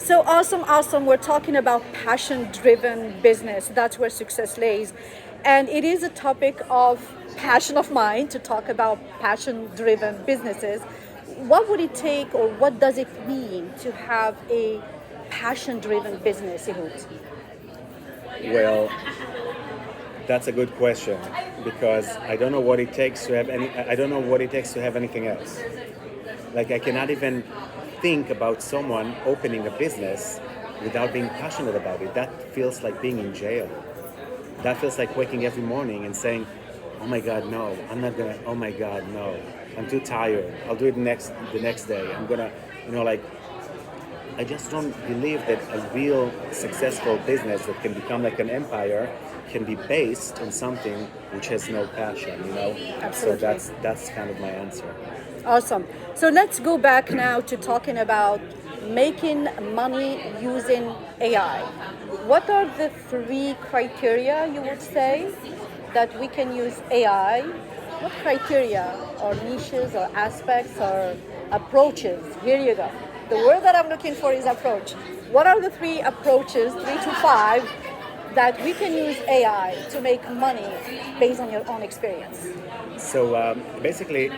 So awesome, awesome. We're talking about passion driven business. That's where success lays. And it is a topic of passion of mine to talk about passion driven businesses. What would it take or what does it mean to have a passion driven business, Ehud? Well, that's a good question because I don't know what it takes to have any. I don't know what it takes to have anything else. Like I cannot even think about someone opening a business without being passionate about it. That feels like being in jail. That feels like waking every morning and saying, "Oh my God, no! I'm not gonna. Oh my God, no! I'm too tired. I'll do it the next day. I'm gonna, like." I just don't believe that a real successful business that can become like an empire can be based on something which has no passion. So Absolutely. that's kind of my answer. Awesome. So let's go back now to talking about making money using AI. What are the three criteria you would say that we can use AI? What criteria or niches or aspects or approaches? Here you go. The word that I'm looking for is approach. What are the three approaches, 3 to 5, that we can use AI to make money based on your own experience? So basically,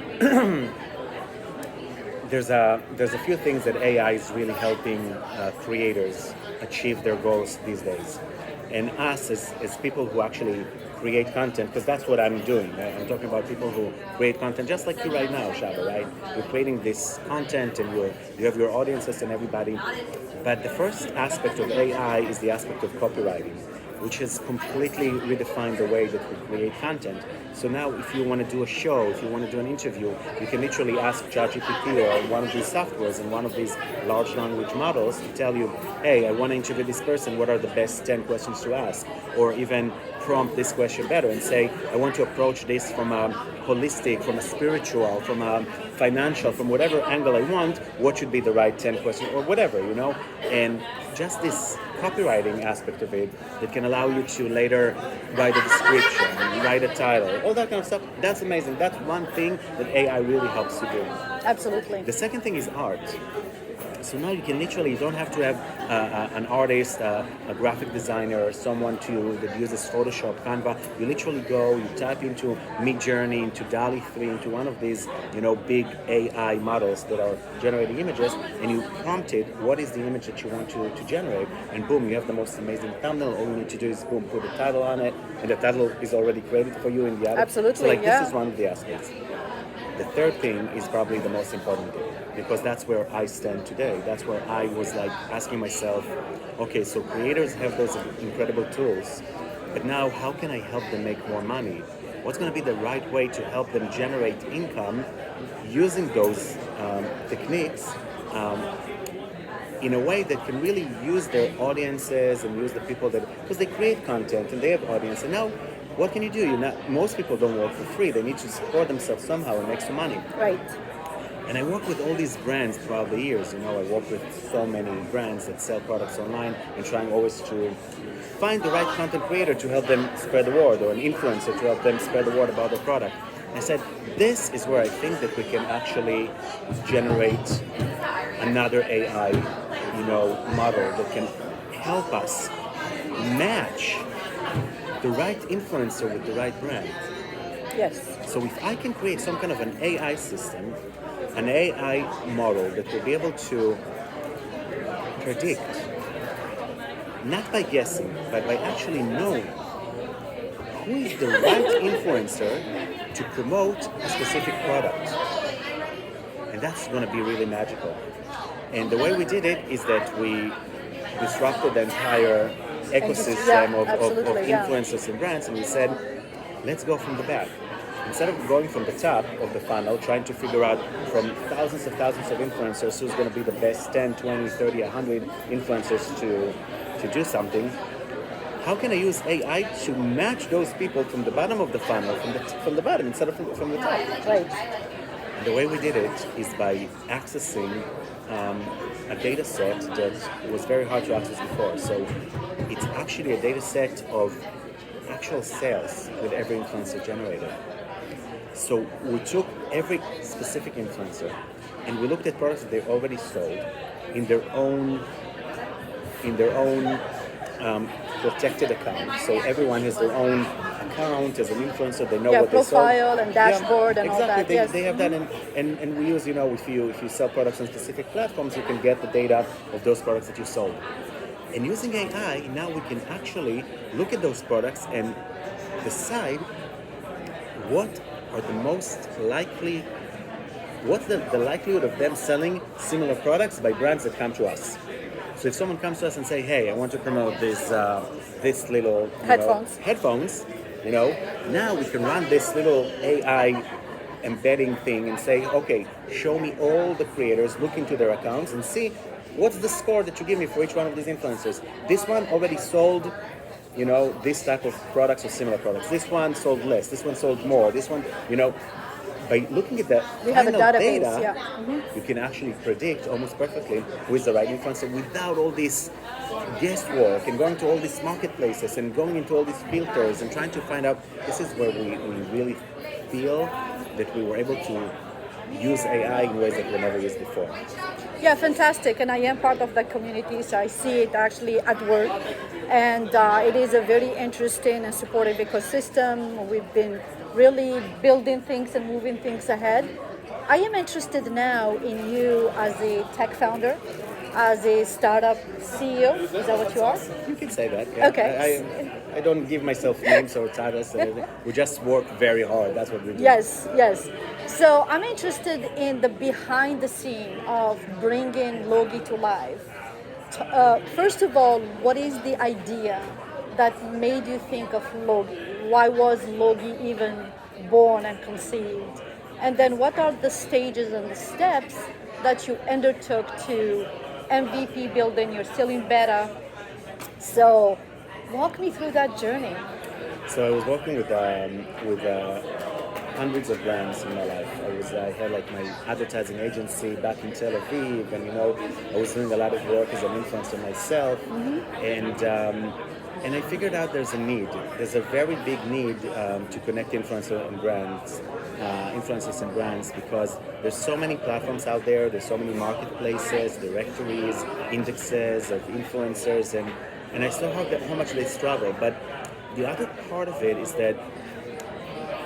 there's a few things that AI is really helping creators achieve their goals these days, and us as people who actually create content, because that's what I'm doing. I'm talking about people who create content, just like you right now, Shaba. Right? You're creating this content, and you have your audiences and everybody. But the first aspect of AI is the aspect of copywriting, which has completely redefined the way that we create content. So now if you want to do a show, if you want to do an interview, you can literally ask ChatGPT or one of these softwares and one of these large language models to tell you, hey, I want to interview this person, what are the best 10 questions to ask? Or even prompt this question better and say, I want to approach this from a holistic, from a spiritual, from a financial, from whatever angle I want, what should be the right 10 questions or whatever. And just this copywriting aspect of it that can allow you to later write a description, write a title, all that kind of stuff. That's amazing. That's one thing that AI really helps you do. Absolutely. The second thing is art. So now you don't have to have an artist, a graphic designer, someone that uses Photoshop, Canva. You literally go, you type into Midjourney, into DALI 3, into one of these, big AI models that are generating images, and you prompt it, what is the image that you want to generate, and boom, you have the most amazing thumbnail. All you need to do is, boom, put a title on it, and the title is already created for you in the other. Absolutely, So yeah. this is one of the aspects. The third thing is probably the most important thing because that's where I stand today. That's where I was like asking myself, okay, so creators have those incredible tools, but now how can I help them make more money? What's going to be the right way to help them generate income using those techniques in a way that can really use their audiences and use the people because they create content and they have audience. And now what can you do? Most people don't work for free. They need to support themselves somehow and make some money. Right. And I work with all these brands throughout the years. I work with so many brands that sell products online and trying always to find the right content creator to help them spread the word or an influencer to help them spread the word about their product. And I said, this is where I think that we can actually generate another AI, model that can help us match the right influencer with the right brand. Yes. So if I can create some kind of an AI system, an AI model that will be able to predict, not by guessing, but by actually knowing who is the right influencer to promote a specific product. And that's going to be really magical. And the way we did it is that we disrupted the entire ecosystem of influencers and brands, and we said, let's go from the back. Instead of going from the top of the funnel, trying to figure out from thousands of influencers who's going to be the best 10, 20, 30, 100 influencers to do something, how can I use AI to match those people from the bottom of the funnel, from the bottom instead of from the top? Right. And the way we did it is by accessing a data set that was very hard to access before. So it's actually a data set of actual sales with every influencer generated. So we took every specific influencer and we looked at products that they already sold in their own in their own protected account. So everyone has their own account as an influencer. They know Yeah, what they sold. profile and dashboard and all Exactly. that. They, Yes. they have that, and we use, if you sell products on specific platforms, you can get the data of those products that you sold. And using AI, now we can actually look at those products and decide what are the most likely, what's the likelihood of them selling similar products by brands that come to us. So if someone comes to us and say, hey, I want to promote this little headphones, now we can run this little AI embedding thing and say, okay, show me all the creators, look into their accounts and see what's the score that you give me for each one of these influencers. This one already sold, this type of products or similar products. This one sold less. This one sold more. This one, by looking at the We have a final database, data, yeah. you can actually predict almost perfectly who is the right influencer without all this guesswork and going to all these marketplaces and going into all these filters and trying to find out. This is where we really feel that we were able to use AI in ways that were never used before. Yeah, fantastic. And I am part of that community, so I see it actually at work. And it is a very interesting and supportive ecosystem. We've been really building things and moving things ahead. I am interested now in you as a tech founder, as a startup CEO. Is that what you are? You can say that. Yeah. Okay. I don't give myself names or titles. We just work very hard. That's what we do. Yes, yes. So I'm interested in the behind the scene of bringing Logi to life. First of all, what is the idea that made you think of Logi? Why was Logi even born and conceived? And then what are the stages and the steps that you undertook to MVP building? You're still in beta. So walk me through that journey. So I was working with hundreds of brands in my life. I had like my advertising agency back in Tel Aviv, and I was doing a lot of work as an influencer myself, and I figured out there's a need. There's a very big need to connect influencers and brands, because there's so many platforms out there. There's so many marketplaces, directories, indexes of influencers, and I saw how much they struggle. But the other part of it is that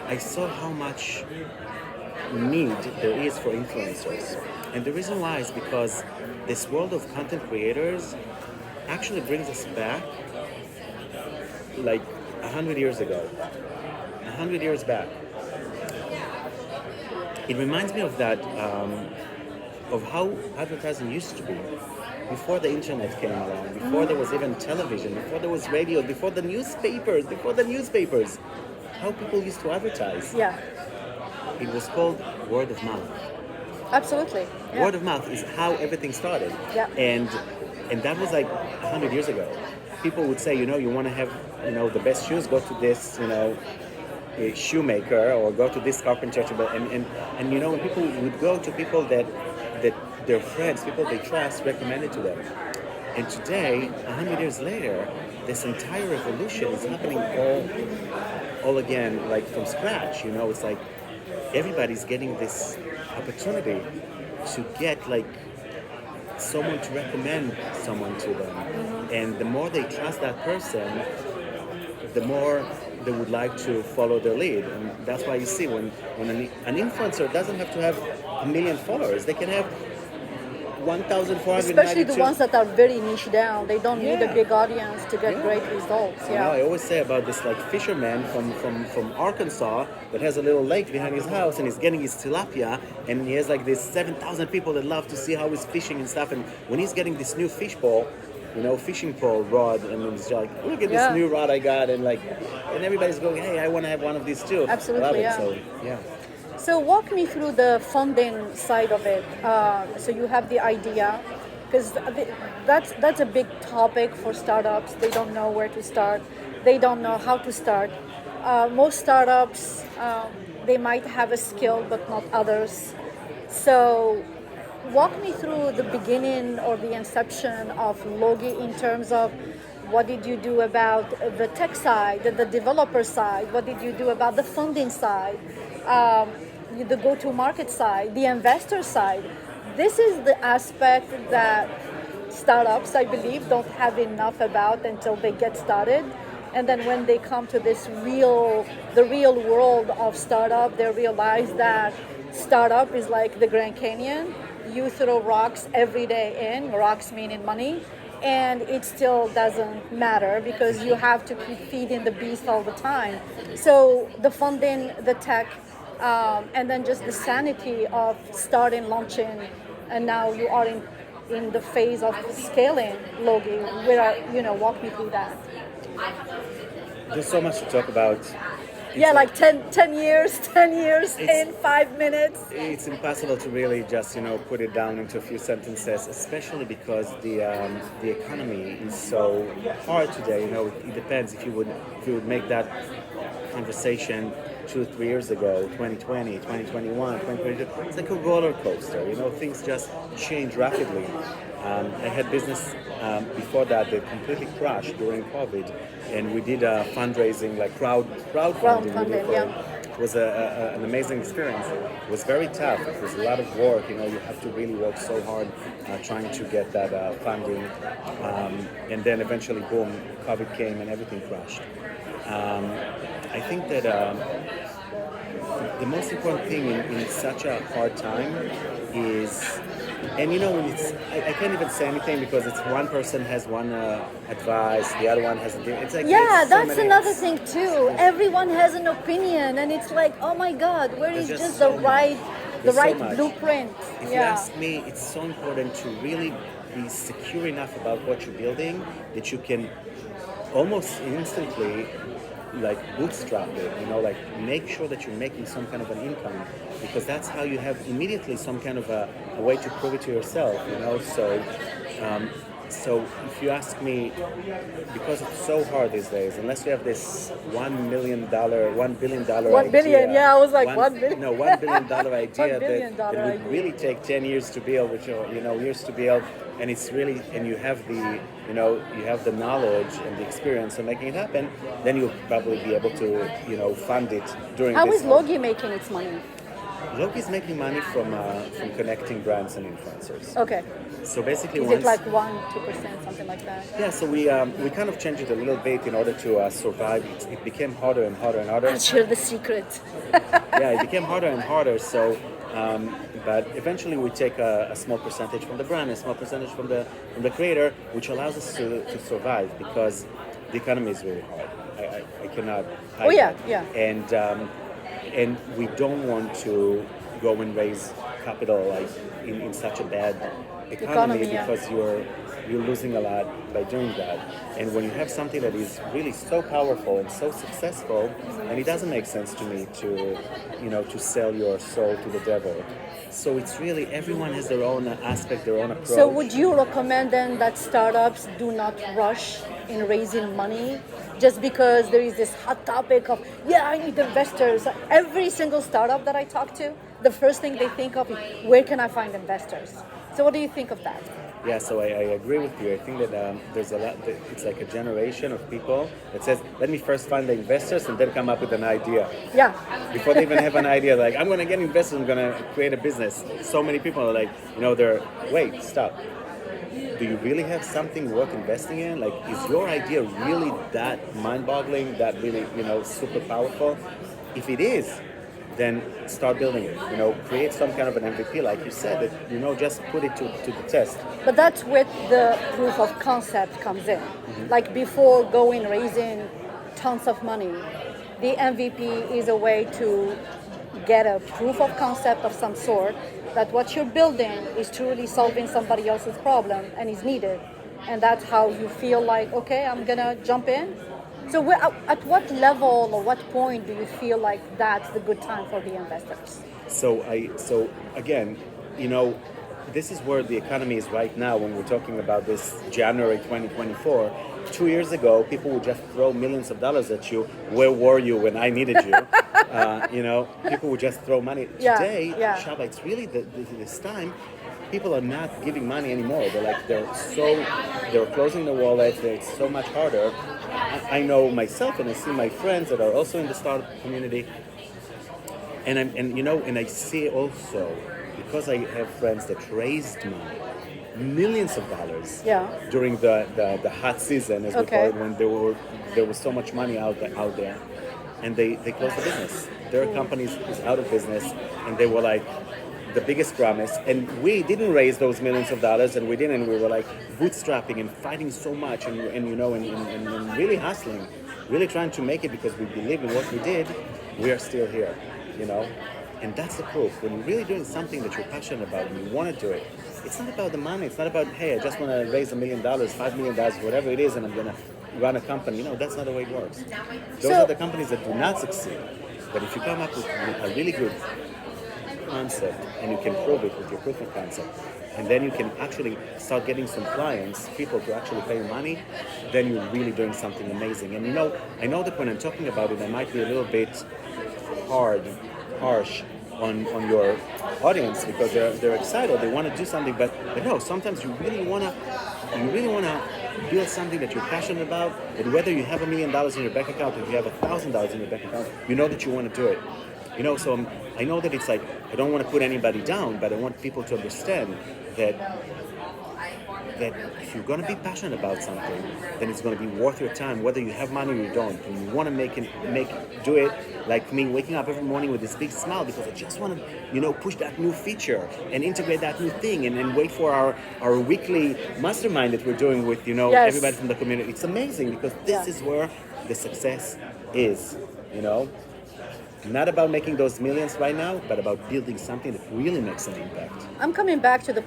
I saw how much need there is for influencers. And the reason why is because this world of content creators actually brings us back like 100 years ago. 100 years back. It reminds me of that, of how advertising used to be. Before the internet came along, before there was even television, before there was radio, before the newspapers, how people used to advertise. Yeah. It was called word of mouth. Absolutely. Yeah. Word of mouth is how everything started. Yeah. And that was like 100 years ago. People would say, you want to have, the best shoes, go to this, a shoemaker, or go to this carpenter. And when people would go to people that their friends, people they trust, recommended to them. And today, 100 years later, this entire revolution is happening all again, like from scratch. It's like everybody's getting this opportunity to get like someone to recommend someone to them. And the more they trust that person, the more they would like to follow their lead. And that's why you see when an influencer doesn't have to have 1 million followers, they can have 1,492. Especially the ones that are very niche down. They don't need a big audience to get great results. Yeah. I always say about this like fisherman from Arkansas that has a little lake behind his house and he's getting his tilapia, and he has like this 7,000 people that love to see how he's fishing and stuff. And when he's getting this new fishing pole rod, and he's like, look at this new rod I got, and everybody's going, hey, I want to have one of these too. Absolutely, I love it. Yeah. So walk me through the funding side of it. So you have the idea, because that's a big topic for startups. They don't know where to start. They don't know how to start. Most startups, they might have a skill, but not others. So walk me through the beginning or the inception of Logi in terms of what did you do about the tech side, the developer side? What did you do about the funding side? The go-to-market side, the investor side. This is the aspect that startups, I believe, don't have enough about until they get started. And then when they come to the real world of startup, they realize that startup is like the Grand Canyon. You throw rocks every day in, rocks meaning money, and it still doesn't matter because you have to keep feeding the beast all the time. So the funding, the tech, and then just the sanity of starting, launching, and now you are in the phase of scaling, Logi. Walk me through that. There's so much to talk about. Yeah, like 10 years, 10 years in 5 minutes. It's impossible to really just put it down into a few sentences, especially because the economy is so hard today. It depends if you would make that conversation 2-3 years ago, 2020, 2021, 2022. It's like a roller coaster. Things just change rapidly. I had business before that completely crashed during COVID, and we did fundraising, like crowdfunding. It was an amazing experience. It was very tough. It was a lot of work. You have to really work so hard trying to get that funding, and then eventually, boom, COVID came and everything crashed. I think that the most important thing in such a hard time is, and when I can't even say anything because it's one person has one advice, the other one has a different. It's like that's another thing too. Everyone has an opinion, and it's like, oh my God, where is just the right blueprint? If you ask me, it's so important to really be secure enough about what you're building that you can almost instantly like bootstrap it, like make sure that you're making some kind of an income, because that's how you have immediately some kind of a way to prove it to yourself, so if you ask me, because it's so hard these days, unless you have this $1 billion idea. 1 billion, yeah, I was like $1 billion. No, $1 billion idea $1 billion that would idea. really take 10 years to build, which are, years to build, and it's really, and you have the knowledge and the experience of making it happen, then you'll probably be able to, fund it during How this is Logi making its money? Logi's making money from connecting brands and influencers. Okay. So basically, is it like 1-2%, something like that? Yeah. So we kind of changed it a little bit in order to survive. It became harder and harder and harder. I'll share the secret. Yeah, it became harder and harder. So, but eventually we take a small percentage from the brand, a small percentage from the creator, which allows us to survive because the economy is really hard. I cannot hide that. Yeah. And we don't want to go and raise capital like in such a bad economy because you're losing a lot by doing that. And when you have something that is really so powerful and so successful, and it doesn't make sense to me to sell your soul to the devil. So it's really, everyone has their own aspect, their own approach. So would you recommend then that startups do not rush in raising money just because there is this hot topic of, I need investors? Every single startup that I talk to, the first thing they think of is, where can I find investors? So what do you think of that? Yeah, so I agree with you. I think that there's a lot, it's like a generation of people that says, let me first find the investors and then come up with an idea. Yeah. Before they even have an idea, like, I'm going to get investors, I'm going to create a business. So many people are like, wait, stop. Do you really have something worth investing in? Like, is your idea really that mind-boggling, that really, super powerful? If it is, then start building it. Create some kind of an MVP, like you said, that, just put it to the test. But that's where the proof of concept comes in. Mm-hmm. Like before raising tons of money, the MVP is a way to get a proof of concept of some sort that what you're building is truly solving somebody else's problem and is needed. And that's how you feel like, okay, I'm gonna jump in. So at what level or what point do you feel like that's the good time for the investors? So again, this is where the economy is right now when we're talking about this January 2024. 2 years ago, people would just throw millions of dollars at you. Where were you when I needed you? People would just throw money. Today, Shaba, it's really this time, people are not giving money anymore. They're closing the wallet. It's so much harder. I know myself, and I see my friends that are also in the startup community, and I see also, because I have friends that raised money, millions of dollars Yeah. during the hot season, as we call Okay. it, when there was so much money out there, and they closed the business. Their company is out of business, and they were like the biggest promise. And we didn't raise those millions of dollars, and we didn't. We were like bootstrapping and fighting so much, and you know, and really hustling, really trying to make it because we believe in what we did. We are still here, you know. And that's the proof. When you're really doing something that you're passionate about and you want to do it, it's not about the money. It's not about, hey, I just want to raise $1 million, $5 million, whatever it is, and I'm going to run a company. You know, that's not the way it works. Those So- are the companies that do not succeed. But if you come up with a really good concept and you can prove it with your proof of concept, and then you can actually start getting some clients, people to actually pay you money, then you're really doing something amazing. And you know, I know that when I'm talking about it, I might be a little bit harsh on your audience because they're excited, they want to do something, but no, sometimes you really want to build something that you're passionate about, and whether you have $1 million in your bank account or you have $1,000 in your bank account, you know that you want to do it. You know, so I know that it's like, I don't want to put anybody down, but I want people to understand that if you're going to be passionate about something, then it's going to be worth your time, whether you have money or you don't. And you want to do it like me, waking up every morning with this big smile because I just want to, you know, push that new feature and integrate that new thing, and then wait for our weekly mastermind that we're doing with, you know, Yes. everybody from the community. It's amazing because this is where the success is, you know. Not about making those millions right now, but about building something that really makes an impact. I'm coming back to the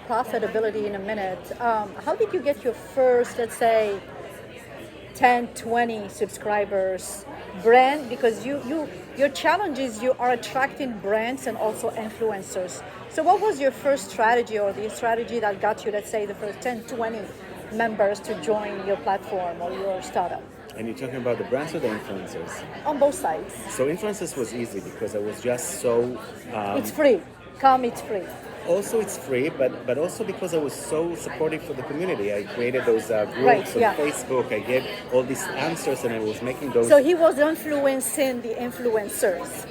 profitability in a minute. How did you get your first, let's say, 10, 20 subscribers brand? Because your challenge is you are attracting brands and also influencers. So what was your first strategy, or the strategy that got you, let's say, the first 10, 20 members to join your platform or your startup? And you're talking about the brands or the influencers? On both sides. So influencers was easy because I was just so... It's free. It's free. Also, it's free, but also because I was so supportive for the community. I created those groups Right, on yeah. Facebook. I gave all these answers, and I was making those... So he was influencing the influencers.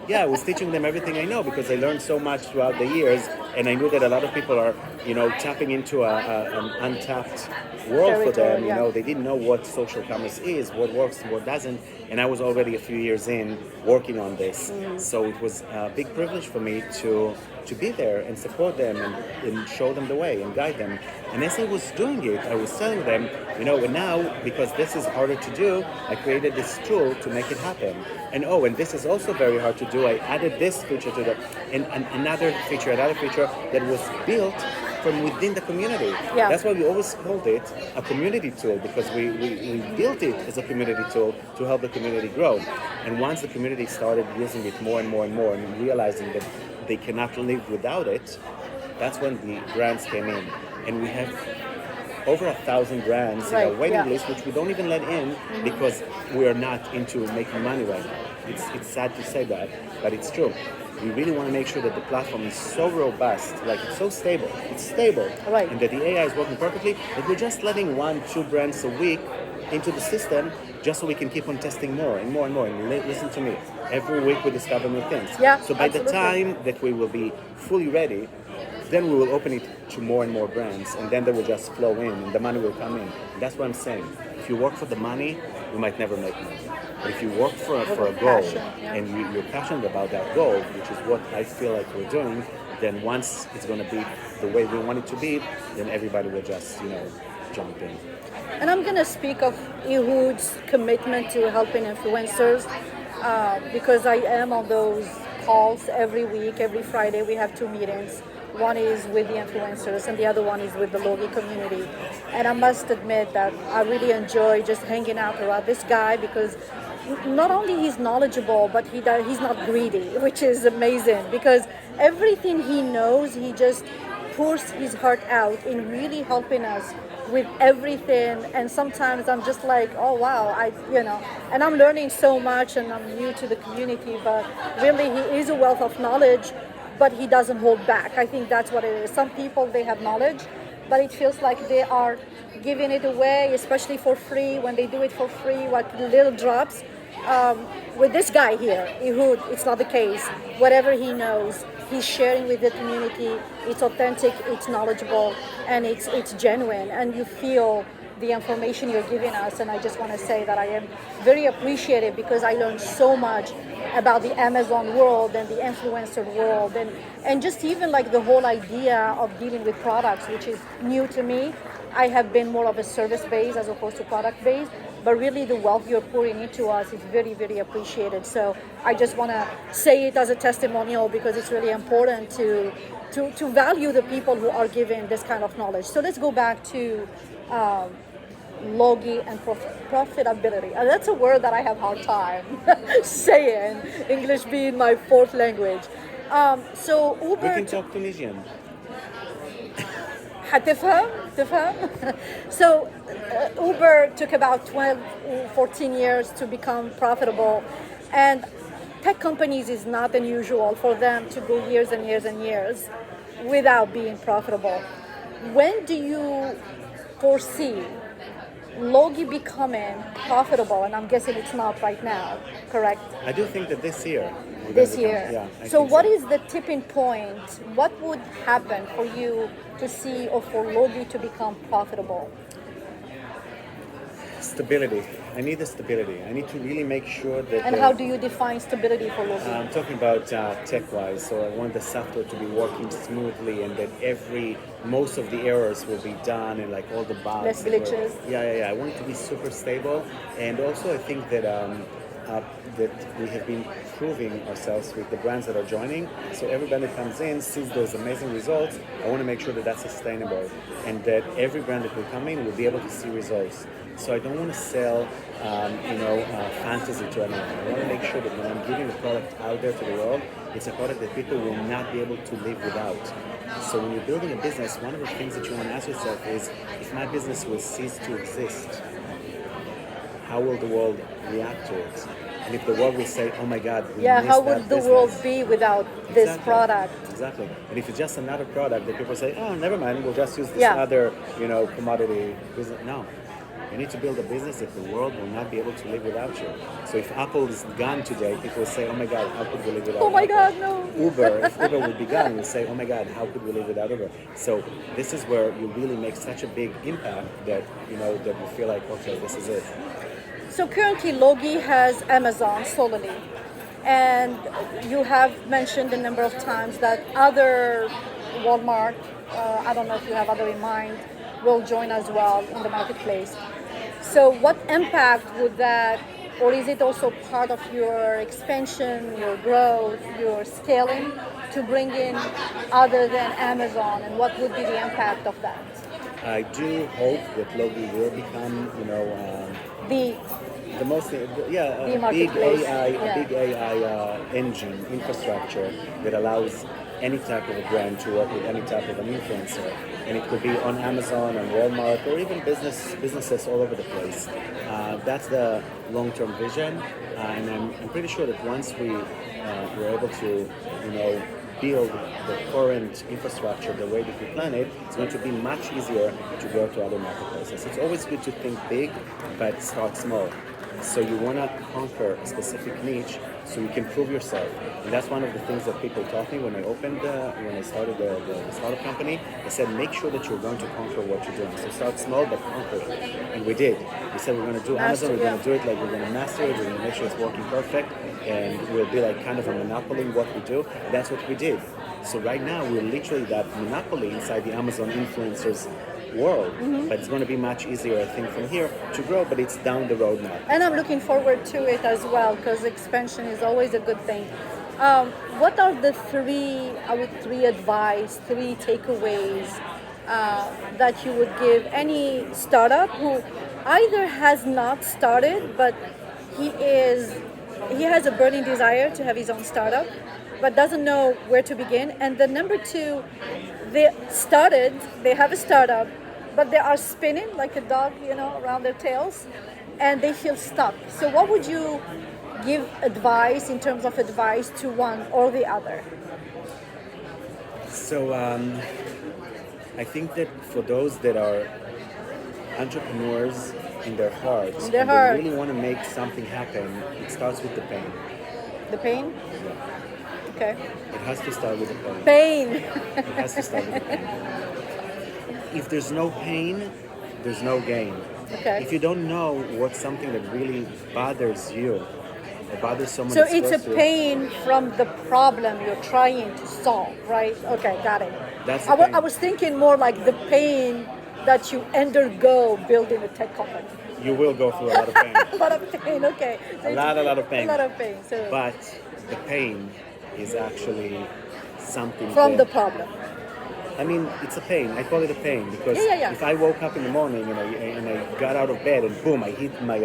Yeah, I was teaching them everything I know because I learned so much throughout the years, and I knew that a lot of people are, you know, tapping into an untapped world for them. Territory, You know, they didn't know what social commerce is, what works and what doesn't, and I was already a few years in working on this. So it was a big privilege for me to be there and support them and show them the way and guide them. And as I was doing it, I was telling them, you know, and now, because this is harder to do, I created this tool to make it happen. And this is also very hard to do. I added this feature to the, and another feature that was built from within the community. Yeah. That's why we always called it a community tool, because we built it as a community tool to help the community grow. And once the community started using it more and more and more, and realizing that they cannot live without it, that's when the brands came in. And we have over 1,000 brands in our waiting list, which we don't even let in because we're not into making money right now. It's sad to say that, but it's true. We really want to make sure that the platform is so robust, like it's so stable. It's stable, Right. and that the AI is working perfectly, that we're just letting 1-2 brands a week into the system just so we can keep on testing more and more and more. And listen to me, every week we discover new things. Yeah, so by absolutely. the time that we will be fully ready, then we will open it to more and more brands, and then they will just flow in, and the money will come in. That's what I'm saying. If you work for the money, you might never make money. But if you work for a goal, passion, yeah. and you're passionate about that goal, which is what I feel like we're doing, then once it's going to be the way we want it to be, then everybody will just, jump in. And I'm going to speak of Ehud's commitment to helping influencers because I am on those calls every week, every Friday. We have 2 meetings. One is with the influencers and the other one is with the Logi community. And I must admit that I really enjoy just hanging out around this guy because not only he's knowledgeable, but he's not greedy, which is amazing because everything he knows, he just pours his heart out in really helping us with everything. And sometimes I'm just like, oh wow, and I'm learning so much and I'm new to the community, but really he is a wealth of knowledge, but he doesn't hold back. I think that's what it is. Some people, they have knowledge, but it feels like they are giving it away, especially for free, when they do it for free, like little drops. With this guy here, Ehud, it's not the case. Whatever he knows, he's sharing with the community. It's authentic, it's knowledgeable, and it's genuine. And you feel the information you're giving us. And I just want to say that I am very appreciative because I learned so much about the Amazon world and the influencer world, and just even like the whole idea of dealing with products, which is new to me. I have been more of a service based as opposed to product based, but really the wealth you're pouring into us is very, very appreciated. So I just want to say it as a testimonial because it's really important to value the people who are given this kind of knowledge. So let's go back to logi and profitability. And that's a word that I have hard time saying, English being my fourth language. So We Uber can talk Tunisian. هتفهم تفهم so Uber took about 12 14 years to become profitable, and tech companies is not unusual for them to go years and years and years without being profitable. When do you foresee Logi becoming profitable? And I'm guessing it's not right now, correct? I do think that this year. we're This gonna become- year. Yeah. I So think what is the tipping point? What would happen for you to see or for Logi to become profitable? Stability. I need the stability. I need to really make sure that. And how do you define stability for Logi? I'm talking about tech-wise. So I want the software to be working smoothly, and that most of the errors will be done, and like all the bugs. Less glitches. Yeah. I want it to be super stable, and also I think that that we have been proving ourselves with the brands that are joining. So everybody that comes in sees those amazing results. I want to make sure that that's sustainable, and that every brand that will come in will be able to see results. So I don't want to sell, fantasy to anyone. I want to make sure that when I'm giving the product out there to the world, it's a product that people will not be able to live without. So when you're building a business, one of the things that you want to ask yourself is, if my business will cease to exist, how will the world react to it? And if the world will say, oh my God, we Yeah, missed how that would the business. world be without this Exactly. product? Exactly. And if it's just another product that people say, oh, never mind, we'll just use this Yeah. other, commodity business. No. You need to build a business that the world will not be able to live without you. So if Apple is gone today, people will say, oh my God, how could we live without Oh my Apple? God, no. Uber, if Uber would be gone, we'll say, oh my God, how could we live without Uber? So this is where you really make such a big impact that, that you feel like, okay, this is it. So currently Logi has Amazon solely, and you have mentioned a number of times that other Walmart, I don't know if you have other in mind, will join as well in the marketplace. So what impact would that, or is it also part of your expansion, your growth, your scaling to bring in other than Amazon, and what would be the impact of that? I do hope that Logi will become, The the most, The big marketplace, AI, yeah. big AI engine infrastructure that allows any type of a brand to work with any type of an influencer, and it could be on Amazon, on Walmart, or even businesses all over the place. That's the long-term vision, and I'm pretty sure that once we're able to, build the current infrastructure the way that we plan it, it's going to be much easier to go to other marketplaces. It's always good to think big, but start small. So you want to conquer a specific niche so you can prove yourself. And that's one of the things that people taught me when I started the startup company. They said, make sure that you're going to conquer what you're doing. So start small, but conquer it. And we did. We said we're going to do Amazon, we're going to do it like we're going to master it, we're going to make sure it's working perfect, and we'll be like kind of a monopoly in what we do. That's what we did. So right now, we're literally that monopoly inside the Amazon influencers world, but it's going to be much easier, I think, from here to grow, but it's down the road now. And I'm looking forward to it as well because expansion is always a good thing. What are the three advice, three takeaways that you would give any startup who either has not started, but he has a burning desire to have his own startup, but doesn't know where to begin? And the number two, they have a startup, but they are spinning like a dog, around their tails, and they feel stuck. So what would you give advice in terms of advice to one or the other? So I think that for those that are entrepreneurs in their hearts, and they really want to make something happen, it starts with the pain. The pain? Okay. It has to start with the pain. Pain. It has to start with the pain. If there's no pain, there's no gain. Okay. If you don't know what's something that really bothers you, or bothers someone So that's it's a close to you, pain from the problem you're trying to solve, right? Okay, got it. that's the pain. I was thinking more like the pain that you undergo building a tech company. You will go through a lot of pain. A lot of pain, okay. So A lot of pain. A lot of pain. So But the pain is actually something from the that- problem. I mean, it's a pain. I call it a pain because Yeah. if I woke up in the morning and I got out of bed and boom, I hit my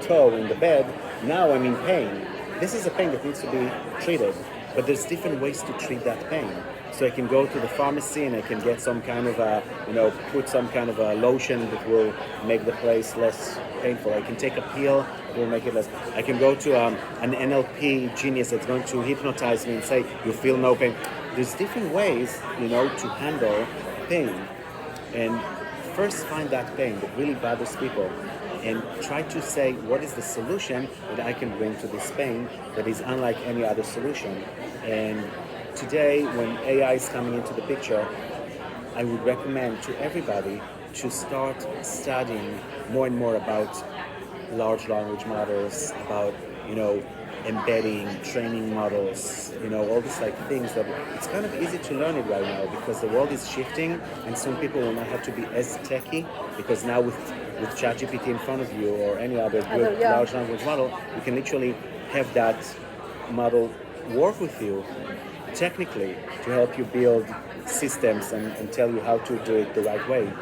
toe in the bed, now I'm in pain. This is a pain that needs to be treated, but there's different ways to treat that pain. So I can go to the pharmacy and I can get some kind of put some kind of a lotion that will make the place less painful. I can take a pill that will make it less. I can go to an NLP genius that's going to hypnotize me and say, you feel no pain. There's different ways, to handle pain. And first find that pain that really bothers people and try to say, what is the solution that I can bring to this pain that is unlike any other solution? And today, when AI is coming into the picture, I would recommend to everybody to start studying more and more about large language models, about, embedding training models, all these things that it's kind of easy to learn it right now because the world is shifting and some people will not have to be as techy because now with ChatGPT in front of you or any other good large language model, you can literally have that model work with you technically to help you build systems and tell you how to do it the right way.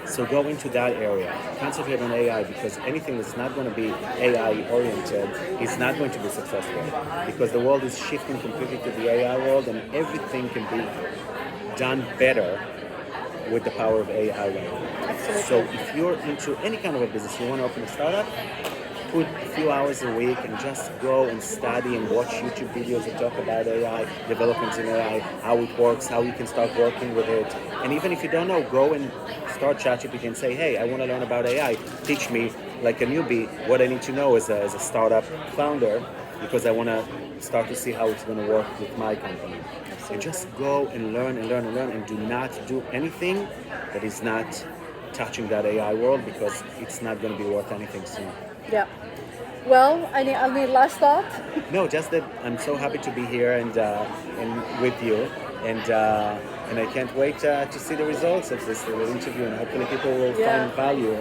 So go into that area. Concentrate on AI because anything that's not going to be AI oriented is not going to be successful because the world is shifting completely to the AI world and everything can be done better with the power of AI right now. Absolutely. So if you're into any kind of a business, you want to open a startup, put a few hours a week and just go and study and watch YouTube videos that talk about AI, developments in AI, how it works, how you can start working with it. And even if you don't know, go and start ChatGPT and say, hey, I want to learn about AI. Teach me, like a newbie, what I need to know as a startup founder because I want to start to see how it's going to work with my company. And just go and learn and do not do anything that is not touching that AI world because it's not going to be worth anything soon. Yeah. Well, any last thought? No, just that I'm so happy to be here and with you, and I can't wait to see the results of this little interview, and hopefully people will find value.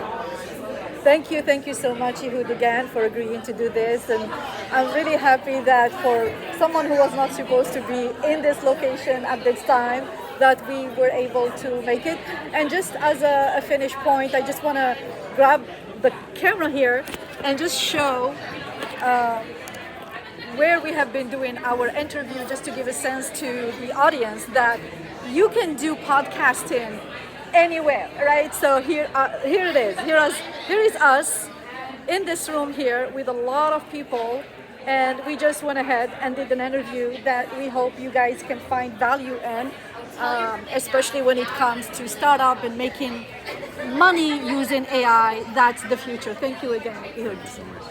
Thank you so much, Ehud, again, for agreeing to do this. And I'm really happy that for someone who was not supposed to be in this location at this time, that we were able to make it. And just as a finish point, I just want to grab the camera here and just show where we have been doing our interview, just to give a sense to the audience that you can do podcasting anywhere, right? So here it is. Here is us in this room here with a lot of people, and we just went ahead and did an interview that we hope you guys can find value in, especially when it comes to startup and making money using AI. That's the future. Thank you again, Ehud. Thank you so much.